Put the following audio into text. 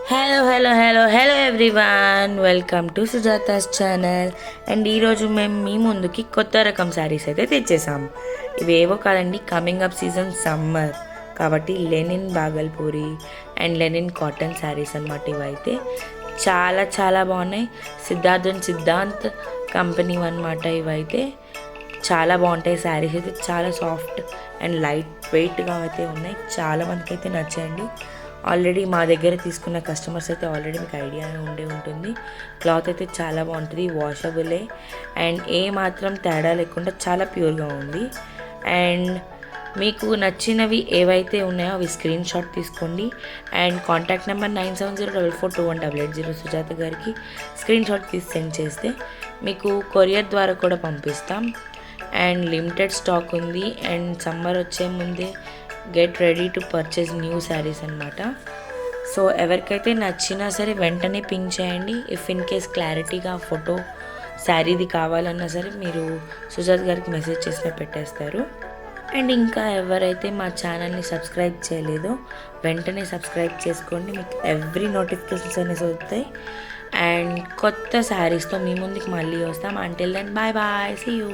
Hello everyone, welcome to Sujata's channel. And ఈరోజు మేము మీ ముందుకి కొత్త రకం శారీస్ అయితే తెచ్చేసాము. ఇవేవో కాదండి, కమింగ్ అప్ సీజన్ సమ్మర్ కాబట్టి linen Bhagalpuri and linen cotton saris అన్నమాట. ఇవైతే చాలా చాలా బాగున్నాయి. సిద్ధాంత్ కంపెనీ అన్నమాట. ఇవైతే చాలా బాగుంటాయి. శారీస్ అయితే చాలా సాఫ్ట్ అండ్ లైట్ వెయిట్గా అయితే ఉన్నాయి. చాలా మందికి అయితే నచ్చాయండి. ఆల్రెడీ మా దగ్గర తీసుకున్న కస్టమర్స్ అయితే ఆల్రెడీ మీకు ఐడియా ఉంటుంది. క్లాత్ అయితే చాలా బాగుంటుంది, వాషబులే అండ్ ఏ మాత్రం తేడా లేకుండా చాలా ప్యూర్గా ఉంది. అండ్ మీకు నచ్చినవి ఏవైతే ఉన్నాయో అవి స్క్రీన్ షాట్ తీసుకోండి. అండ్ కాంటాక్ట్ నెంబర్ 9704421880 సుజాత గారికి స్క్రీన్ షాట్ తీసి సెండ్ చేస్తే మీకు కొరియర్ ద్వారా కూడా పంపిస్తాం. అండ్ లిమిటెడ్ స్టాక్ ఉంది. అండ్ సమ్మర్ వచ్చే ముందే get ready to purchase new saris అనమాట. సో ఎవరికైతే నచ్చినా సరే వెంటనే పింక్ చేయండి. ఇఫ్ ఇన్ కేస్ క్లారిటీగా ఫోటో శారీది కావాలన్నా సరే మీరు సుజాత్ గారికి మెసేజ్ చేసిన పెట్టేస్తారు. అండ్ ఇంకా ఎవరైతే మా ఛానల్ని సబ్స్క్రైబ్ చేయలేదో వెంటనే సబ్స్క్రైబ్ చేసుకోండి. మీకు ఎవ్రీ నోటిఫికేషన్స్ అనేసి వస్తాయి. అండ్ కొత్త శారీస్తో మీ ముందుకు మళ్ళీ వస్తాం. Until then bye bye, see you.